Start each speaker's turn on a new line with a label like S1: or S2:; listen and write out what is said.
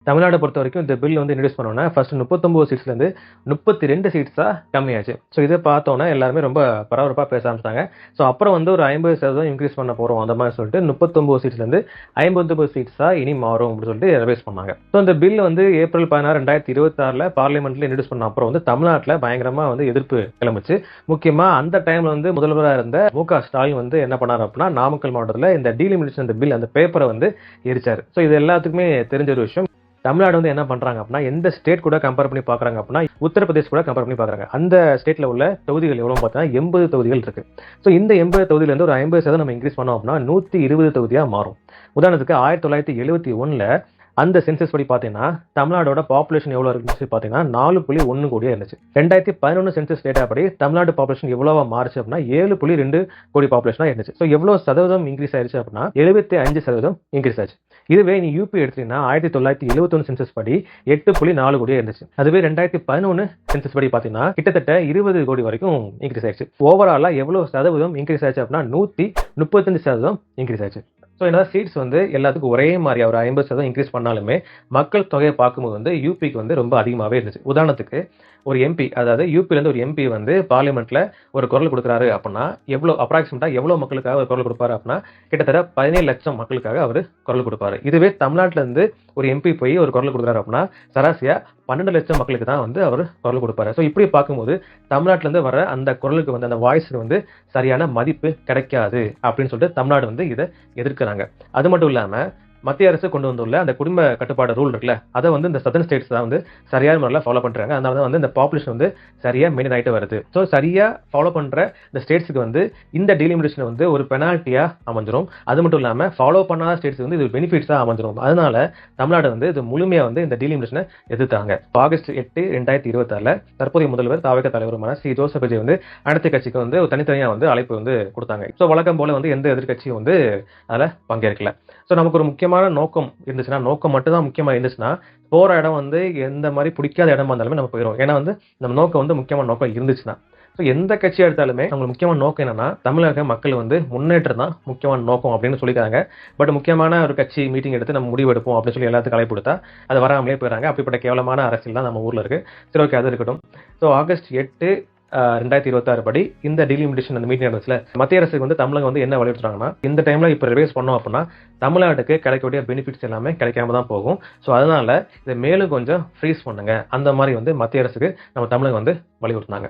S1: தமிழ்நாடு பொறுத்த வரைக்கும் இந்த பில் வந்து இன்ட்ரடியூஸ் பண்ணோன்னா ஃபர்ஸ்ட் 39 சீட்ஸ்லேருந்து 32 சீட்ஸாக கம்மியாச்சு. ஸோ இதை பார்த்தோன்னா எல்லாருமே ரொம்ப பரபரப்பாக பேச ஆரம்பிச்சிட்டாங்க. ஸோ அப்புறம் வந்து ஒரு 50% இன்க்ரீஸ் பண்ண போகிறோம் அந்த மாதிரி சொல்லிட்டு 39 சீட்ஸ்லேருந்து 59 சீட்ஸாக இனி மாறும் அப்படின்னு சொல்லிட்டு ரிவைஸ் பண்ணாங்க. ஸோ இந்த பில் வந்து ஏப்ரல் 16, 2026 பார்லிமெண்ட்ல இன்ட்ரடியூஸ் பண்ண அப்புறம் வந்து தமிழ்நாட்டில் பயங்கரமாக வந்து எதிர்ப்பு கிளம்பிச்சு. முக்கியமாக அந்த டைம்ல வந்து முதல்வராக இருந்த மு.க. ஸ்டாலின் வந்து என்ன பண்ணார் அப்படின்னா, நாமக்கல் மாவட்டத்தில் இந்த டீலிமிட்டேஷன் அந்த பில் அந்த பேப்பரை வந்து எரிச்சார். ஸோ இது எல்லாத்துக்குமே தெரிஞ்ச ஒரு விஷயம். தமிழ்நாடு வந்து என்ன பண்றாங்க அப்படின்னா, எந்த ஸ்டேட் கூட கம்பேர் பண்ணி பாக்குறாங்க அப்படின்னா, உத்தரப்பிரதேஷ் கூட கம்பேர் பண்ணி பாக்குறாங்க. அந்த ஸ்டேட்ல உள்ள தொகுதிகள் எவ்வளவு பார்த்தீங்கன்னா 80 தொகுதிகள் இருக்கு. ஸோ இந்த 80 தொகுதியில இருந்து ஒரு 50% நம்ம இன்க்ரீஸ் பண்ணோம் அப்படின்னா 120 தொகுதியா மாறும். உதாரணத்துக்கு 1971ல அந்த சென்சஸ் படி பார்த்தீங்கன்னா தமிழ்நாடோட பாப்புலேஷன் எவ்வளோ இருந்துச்சு பார்த்தீங்கன்னா 4.1 கோடியா இருந்துச்சு. 2011 சென்சஸ் டேட்டா படி தமிழ்நாடு பாப்புலேஷன் எவ்வளவா மாறுச்சு அப்படின்னா 7.2 கோடி பாப்புலேஷனா இருந்துச்சு. ஸோ எவ்வளோ சதவீதம் இன்க்ரீஸ் ஆயிடுச்சு அப்படின்னா 75% இன்க்ரீஸ் ஆச்சு. இதுவே நீ யூபி எடுத்தீங்கன்னா 1971 சென்சஸ் படி 8.4 கோடியா இருந்துச்சு. அதுவே 2011 சென்சஸ் படி பார்த்தீங்கன்னா கிட்டத்தட்ட 20 கோடி வரைக்கும் இன்க்ரீஸ் ஆயிடுச்சு. ஓவராலா எவ்வளவு சதவீதம் இன்க்ரீஸ் ஆயிடுச்சு அப்படின்னா 135% இன்க்ரீஸ் ஆயிடுச்சு. ஸோ என்ன சீட்ஸ் வந்து எல்லாத்துக்கும் ஒரே மாதிரி ஒரு 50% இன்க்ரீஸ் பண்ணாலுமே மக்கள் தொகையை பார்க்கும்போது வந்து யூபிக்கு வந்து ரொம்ப அதிகமாகவே இருந்துச்சு. உதாரணத்துக்கு ஒரு எம்பி, அதாவது யூபிலேருந்து ஒரு எம்பி வந்து பார்லிமெண்ட்ல ஒரு குரல் கொடுக்குறாரு அப்படின்னா எவ்வளோ அப்ராக்சிமேட்டா எவ்வளோ மக்களுக்காக ஒரு குரல் கொடுப்பாரு அப்படின்னா கிட்டத்தட்ட 17 லட்சம் மக்களுக்காக அவர் குரல் கொடுப்பாரு. இதுவே தமிழ்நாட்டில இருந்து ஒரு எம்பி போய் ஒரு குரல் கொடுக்குறாரு அப்படின்னா சராசரியா 12 லட்சம் மக்களுக்கு தான் வந்து அவர் குரல் கொடுப்பாரு. ஸோ இப்படி பார்க்கும்போது தமிழ்நாட்டில இருந்து வர அந்த குரலுக்கு வந்து அந்த வாய்ஸுக்கு வந்து சரியான மதிப்பு கிடைக்காது அப்படின்னு சொல்லிட்டு தமிழ்நாடு வந்து இதை எதிர்க்கிறாங்க. அது மட்டும் இல்லாம மத்திய அரசு கொண்டு வந்துள்ள அந்த குடும்ப கட்டுப்பாடு ரூல் இருக்குல்ல, அதை வந்து இந்த சதர்ன் ஸ்டேட்ஸ் தான் வந்து சரியான முறையில் ஃபாலோ பண்றாங்க. அதனால தான் வந்து இந்த பாப்புலேஷன் வந்து சரியா மெயின்டைன் ஆகிட்டு வருது. ஸோ சரியா ஃபாலோ பண்ற இந்த ஸ்டேட்ஸுக்கு வந்து இந்த டீலிமிட்டேஷன் வந்து ஒரு பெனால்ட்டியா அமைஞ்சிரும். அது மட்டும் இல்லாம ஃபாலோ பண்ணாத ஸ்டேட்ஸ் வந்து இது பெனிஃபிட்ஸா அமைஞ்சிரும். அதனால தமிழ்நாடு வந்து இது முழுமையா வந்து இந்த டீலிமிட்டேஷனை எதிர்த்தாங்க. ஆகஸ்ட் 8, 2026 தற்போதைய முதல்வர் தாவேகா தலைவருமான ஸ்ரீ ஜோசப் விஜய் வந்து அனைத்து கட்சிக்கு வந்து தனித்தனியா வந்து அழைப்பு வந்து கொடுத்தாங்க. ஸோ வழக்கம் போல வந்து எந்த எதிர்கட்சியும் வந்து அதில் பங்கேற்கல. ஸோ நமக்கு ஒரு முக்கியமான நோக்கம் இருந்துச்சுன்னா, நோக்கம் மட்டும் தான் முக்கியமா இருந்துச்சுன்னா போற இடம் வந்து எந்த மாதிரி பிடிக்காத இடமா இருந்தாலுமே நம்ம போயிடும். ஏன்னா வந்து நம்ம நோக்கம் வந்து முக்கியமான நோக்கம் இருந்துச்சுன்னா. ஸோ எந்த கட்சியா எடுத்தாலுமே அவங்களுக்கு முக்கியமான நோக்கம் என்னன்னா தமிழக மக்கள் வந்து முன்னேற்றம் தான் முக்கியமான நோக்கம் அப்படின்னு சொல்லிக்கிறாங்க. பட் முக்கியமான ஒரு கட்சி மீட்டிங் எடுத்து நம்ம முடிவு எடுப்போம் அப்படின்னு சொல்லி எல்லாத்துக்கும் அழைப்பு கொடுத்தா அது வராமலே போயிடறாங்க. அப்படிப்பட்ட கேவலமான அரசியல் தான் நம்ம ஊர்ல இருக்கு. சரி, ஓகே, அது இருக்கட்டும். ஸோ ஆகஸ்ட் 8, 2026 படி இந்த டீலிமிட்டேஷன் அந்த மீட்டிங் நடந்துச்சுல, மத்திய அரசுக்கு வந்து தமிழகம் வந்து என்ன வலியுறுத்துறாங்கன்னா இந்த டைம்ல இப்ப ரிவைஸ் பண்ணோம் அப்படின்னா தமிழ்நாட்டுக்கு கிடைக்கக்கூடிய பெனிஃபிட்ஸ் எல்லாமே கிடைக்காம தான் போகும். ஸோ அதனால இதை மேலும் கொஞ்சம் ஃப்ரீஸ் பண்ணுங்க அந்த மாதிரி வந்து மத்திய அரசுக்கு நம்ம தமிழகம் வந்து வலியுறுத்தினாங்க.